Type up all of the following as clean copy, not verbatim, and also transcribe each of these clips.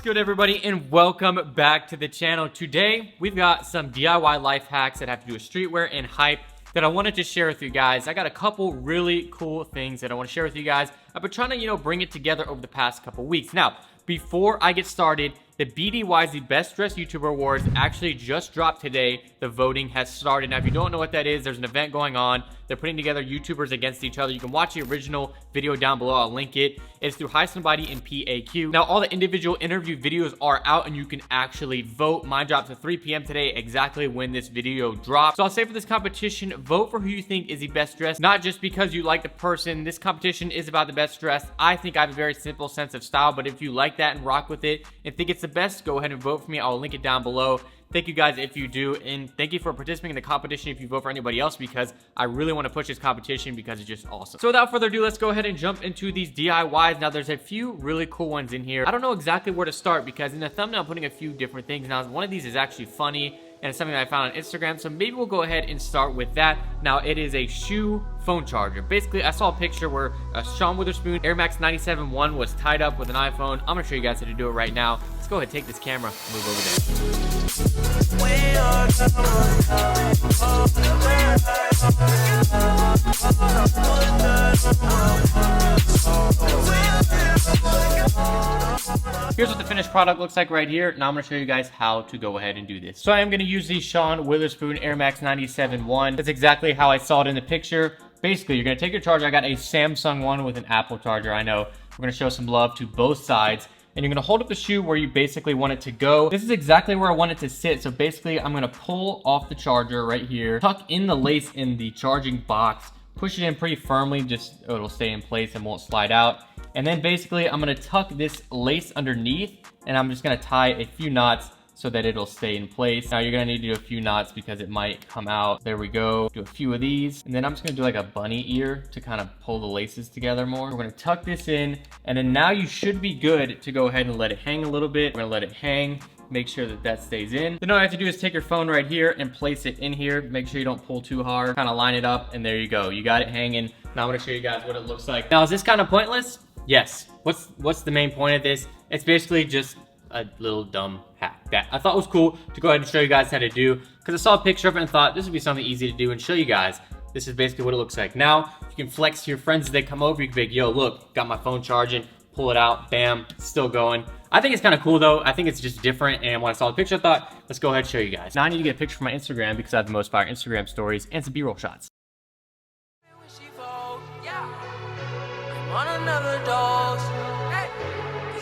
good, everybody, and welcome back to the channel. Today we've got some DIY life hacks that have to do with streetwear and hype that I wanted to share with you guys. I got a couple really cool things that I want to share with you guys. I've been trying to, bring it together over the past couple weeks. Now, before I get started, the BDYZ Best Dressed YouTuber Awards actually just dropped today. The voting has started. Now, if you don't know what that is, there's an event going on. They're putting together YouTubers against each other. You can watch the original video down below. I'll link it. It's through harrisonnevel and PAQ. Now, all the individual interview videos are out and you can actually vote. Mine drops at 3 p.m. today, exactly when this video drops. So I'll say for this competition, vote for who you think is the best dressed, not just because you like the person. This competition is about the best dressed. I think I have a very simple sense of style, but if you like that and rock with it and think it's the best, go ahead and vote for me. I'll link it down below. Thank you guys if you do, and thank you for participating in the competition if you vote for anybody else, because I really want to push this competition because it's just awesome. So without further ado, let's go ahead and jump into these DIYs. Now, there's a few really cool ones in here. I don't know exactly where to start because in the thumbnail I'm putting a few different things. Now, one of these is actually funny and it's something that I found on Instagram, so maybe we'll go ahead and start with that. Now, it is a shoe phone charger. Basically, I saw a picture where a Sean Witherspoon Air Max 97-1 was tied up with an iPhone. I'm gonna show you guys how to do it right now. Let's go ahead, take this camera, move over there. Here's what the finished product looks like right here. Now I'm going to show you guys how to go ahead and do this. So I am going to use the Sean Witherspoon Air Max 97-1. That's exactly how I saw it in the picture. Basically, you're going to take your charger. I got a Samsung one with an Apple charger. I know. We're going to show some love to both sides. And you're going to hold up the shoe where you basically want it to go. This is exactly where I want it to sit. So basically, I'm going to pull off the charger right here, tuck in the lace in the charging box, push it in pretty firmly, just it'll stay in place and won't slide out. And then basically, I'm going to tuck this lace underneath, and I'm just going to tie a few knots so that it'll stay in place. Now, you're going to need to do a few knots because it might come out. There we go. Do a few of these. And then I'm just going to do like a bunny ear to kind of pull the laces together more. We're going to tuck this in, and then now you should be good to go ahead and let it hang a little bit. We're going to let it hang. Make sure that that stays in. Then all you have to do is take your phone right here and place it in here. Make sure you don't pull too hard. Kind of line it up, and there you go. You got it hanging. Now I'm going to show you guys what it looks like. Now, is this kind of pointless? Yes. What's the main point of this? It's basically just a little dumb hack that I thought was cool to go ahead and show you guys how to do, because I saw a picture of it and thought this would be something easy to do and show you guys. This is basically what it looks like. Now, you can flex to your friends as they come over. You can be like, yo, look, got my phone charging. Pull it out, bam, still going. I think it's kind of cool though. I think it's just different, and when I saw the picture, I thought, let's go ahead and show you guys. Now I need to get a picture for my Instagram because I have the most fire Instagram stories and some B-roll shots.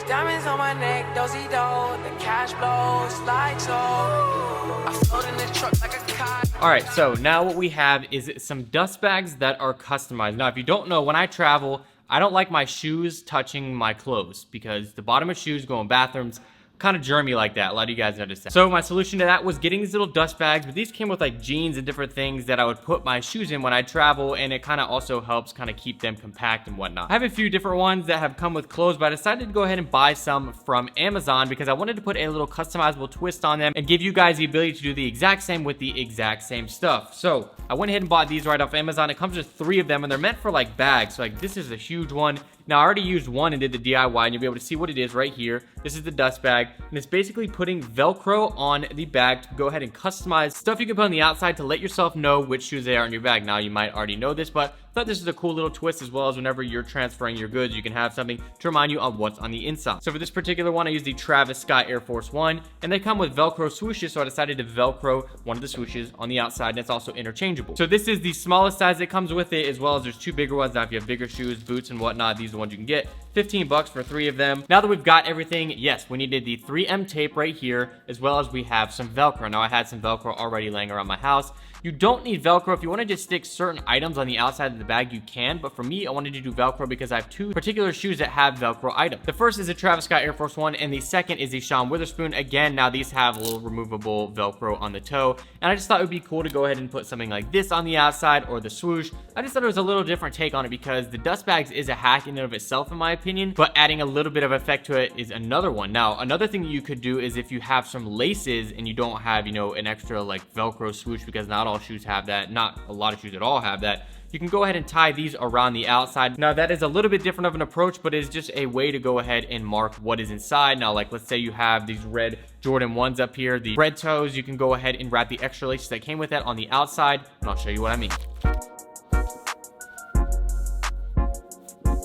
Diamonds on my neck, dozy do, the cash flows like so. I float in the truck like a kite. All right, so now what we have is some dust bags that are customized. Now, if you don't know, when I travel, I don't like my shoes touching my clothes because the bottom of shoes go in bathrooms. Kind of germy like that. A lot of you guys noticed that. So my solution to that was getting these little dust bags, but these came with like jeans and different things that I would put my shoes in when I travel, and it kind of also helps kind of keep them compact and whatnot. I have a few different ones that have come with clothes, but I decided to go ahead and buy some from Amazon because I wanted to put a little customizable twist on them and give you guys the ability to do the exact same with the exact same stuff. So I went ahead and bought these right off Amazon. It comes with 3 of them, and they're meant for like bags. So like this is a huge one. Now, I already used one and did the DIY, and you'll be able to see what it is right here. This is the dust bag, and it's basically putting Velcro on the bag to go ahead and customize stuff you can put on the outside to let yourself know which shoes they are in your bag. Now, you might already know this, but I thought this is a cool little twist, as well as whenever you're transferring your goods, you can have something to remind you on what's on the inside. So for this particular one, I used the Travis Scott Air Force One, and they come with Velcro swooshes, so I decided to Velcro one of the swooshes on the outside, and it's also interchangeable. So this is the smallest size that comes with it, as well as there's 2 bigger ones. Now, if you have bigger shoes, boots, and whatnot, these are the ones you can get. 15 bucks for 3 of them. Now that we've got everything, yes, we needed the 3M tape right here, as well as we have some Velcro. Now, I had some Velcro already laying around my house. You don't need Velcro. If you want to just stick certain items on the outside of the bag, you can. But for me, I wanted to do Velcro because I have 2 particular shoes that have Velcro items. The first is the Travis Scott Air Force One, and the second is the Sean Witherspoon. Again, now these have a little removable Velcro on the toe. And I just thought it would be cool to go ahead and put something like this on the outside, or the swoosh. I just thought it was a little different take on it because the dust bags is a hack in and of itself, in my opinion. But adding a little bit of effect to it is another one. Now, another thing that you could do is if you have some laces and you don't have, an extra like Velcro swoosh, because not all shoes have that. Not a lot of shoes at all have that. you can go ahead and tie these around the outside. Now that is a little bit different of an approach, but it's just a way to go ahead and mark what is inside. Now, like, let's say you have these red Jordan 1s up here, the red toes, you can go ahead and wrap the extra laces that came with that on the outside, and I'll show you what I mean.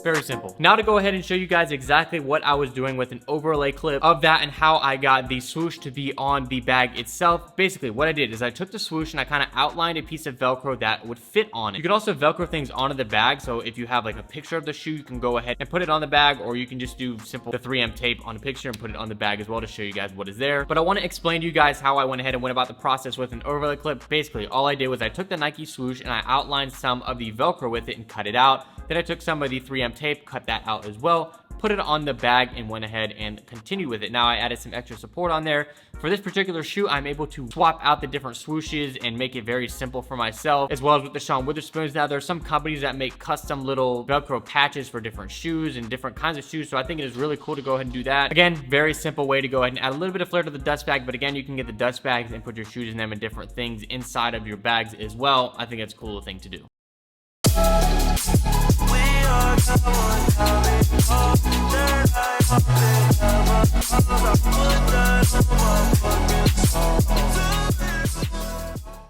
Very simple. Now to go ahead and show you guys exactly what I was doing with an overlay clip of that and how I got the swoosh to be on the bag itself. Basically, what I did is I took the swoosh and I kind of outlined a piece of Velcro that would fit on it. You can also Velcro things onto the bag, so if you have like a picture of the shoe, you can go ahead and put it on the bag, or you can just do simple the 3M tape on a picture and put it on the bag as well to show you guys what is there. But I want to explain to you guys how I went ahead and went about the process with an overlay clip. Basically, all I did was I took the Nike swoosh and I outlined some of the Velcro with it and cut it out. Then I took some of the 3M tape, cut that out as well, put it on the bag, and went ahead and continued with it. Now I added some extra support on there. For this particular shoe, I'm able to swap out the different swooshes and make it very simple for myself, as well as with the Sean Witherspoons. Now there are some companies that make custom little Velcro patches for different shoes and different kinds of shoes, so I think it is really cool to go ahead and do that. Again, very simple way to go ahead and add a little bit of flair to the dust bag, but again, you can get the dust bags and put your shoes in them and different things inside of your bags as well. I think it's a cool thing to do.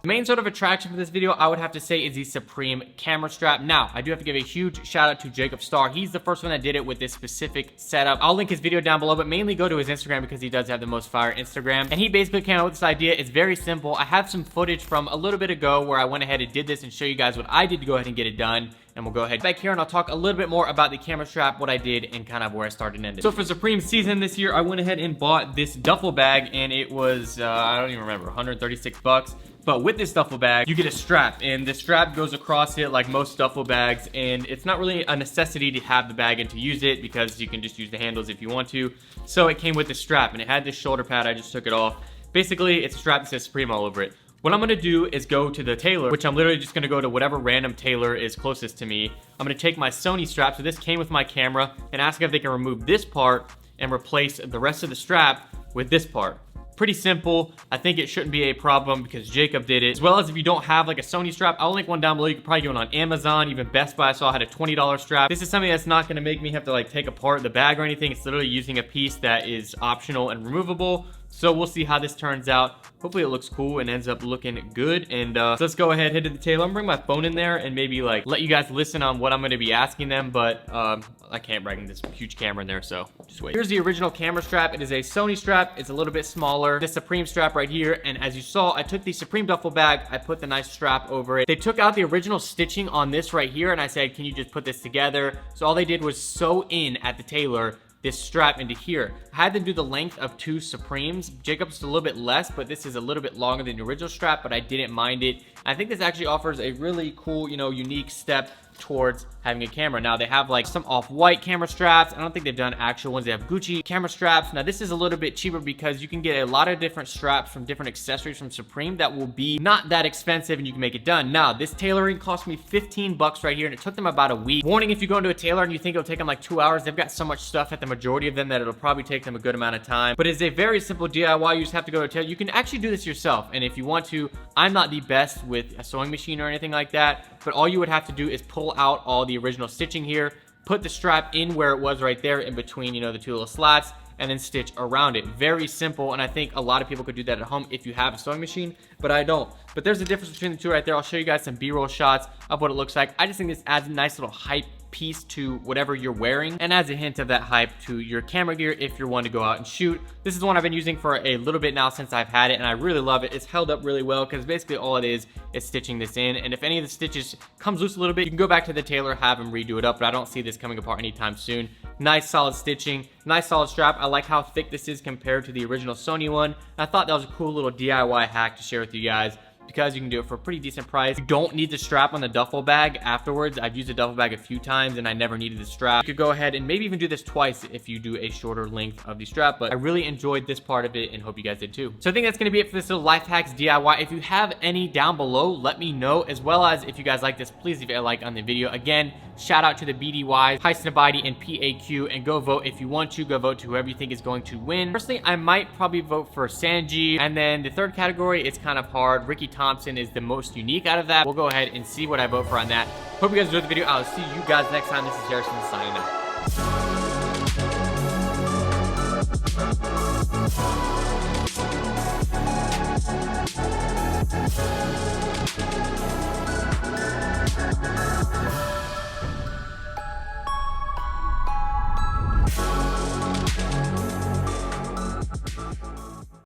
The main sort of attraction for this video, I would have to say, is the Supreme camera strap. Now, I do have to give a huge shout out to Jacob Starr. He's the first one that did it with this specific setup. I'll link his video down below, but mainly go to his Instagram because he does have the most fire Instagram. And he basically came out with this idea. It's very simple. I have some footage from a little bit ago where I went ahead and did this and show you guys what I did to go ahead and get it done. And we'll go ahead back here and I'll talk a little bit more about the camera strap, what I did, and kind of where I started and ended. So for Supreme season this year, I went ahead and bought this duffel bag, and it was, I don't even remember, 136 bucks. But with this duffel bag, you get a strap, and the strap goes across it like most duffel bags, and it's not really a necessity to have the bag and to use it because you can just use the handles if you want to. So it came with the strap, and it had this shoulder pad. I just took it off. Basically, it's a strap that says Supreme all over it. What I'm gonna do is go to the tailor, which I'm literally just gonna go to whatever random tailor is closest to me. I'm gonna take my Sony strap, so this came with my camera, and ask if they can remove this part and replace the rest of the strap with this part. Pretty simple. I think it shouldn't be a problem because Jacob did it. As well as if you don't have like a Sony strap, I'll link one down below. You can probably get one on Amazon, even Best Buy. I saw I had a $20 strap. This is something that's not gonna make me have to like take apart the bag or anything. It's literally using a piece that is optional and removable. So we'll see how this turns out. Hopefully it looks cool and ends up looking good. And so let's go ahead, head to the tailor. I'm gonna bring my phone in there and maybe like let you guys listen on what I'm gonna be asking them, but I can't bring this huge camera in there, so just wait. Here's the original camera strap. It is a Sony strap. It's a little bit smaller. The Supreme strap right here. And as you saw, I took the Supreme duffel bag, I put the nice strap over it. They took out the original stitching on this right here, and I said, can you just put this together? So all they did was sew in at the tailor this strap into here. I had them do the length of 2 Supremes. Jacob's a little bit less, but this is a little bit longer than the original strap, but I didn't mind it. I think this actually offers a really cool, you know, unique step towards having a camera. Now they have like some off-white camera straps. I don't think they've done actual ones. They have Gucci camera straps. Now this is a little bit cheaper because you can get a lot of different straps from different accessories from Supreme that will be not that expensive and you can make it done. Now this tailoring cost me 15 bucks right here and it took them about a week. Warning, if you go into a tailor and you think it'll take them like 2 hours, they've got so much stuff at the majority of them that it'll probably take them a good amount of time. But it's a very simple DIY. You just have to go to a tailor. You can actually do this yourself, and if you want to, I'm not the best with a sewing machine or anything like that, but all you would have to do is pull out all the original stitching here, put the strap in where it was right there in between, you know, the 2 little slats, and then stitch around it. Very simple, and I think a lot of people could do that at home if you have a sewing machine, but I don't. But there's a difference between the two right there. I'll show you guys some B-roll shots of what it looks like. I just think this adds a nice little hype piece to whatever you're wearing and adds a hint of that hype to your camera gear if you're one to go out and shoot. This is one I've been using for a little bit now since I've had it, and I really love it. It's held up really well because basically all it is stitching this in, and if any of the stitches comes loose a little bit, you can go back to the tailor, have them redo it up, but I don't see this coming apart anytime soon. Nice solid stitching, nice solid strap. I like how thick this is compared to the original Sony one. I thought that was a cool little DIY hack to share with you guys, because you can do it for a pretty decent price. You don't need the strap on the duffel bag afterwards. I've used a duffel bag a few times and I never needed the strap. You could go ahead and maybe even do this twice if you do a shorter length of the strap, but I really enjoyed this part of it and hope you guys did too. So I think that's gonna be it for this little life hacks DIY. If you have any down below, let me know, as well as if you guys like this, please leave a like on the video. Again, shout out to the BDYs, Hyson Abadi and PAQ, and go vote if you want to. Go vote to whoever you think is going to win. Personally, I might probably vote for Sanji, and then the third category, it's kind of hard. Ricky Thompson is the most unique out of that. We'll go ahead and see what I vote for on that. Hope you guys enjoyed the video. I'll see you guys next time. This is Harrison signing out.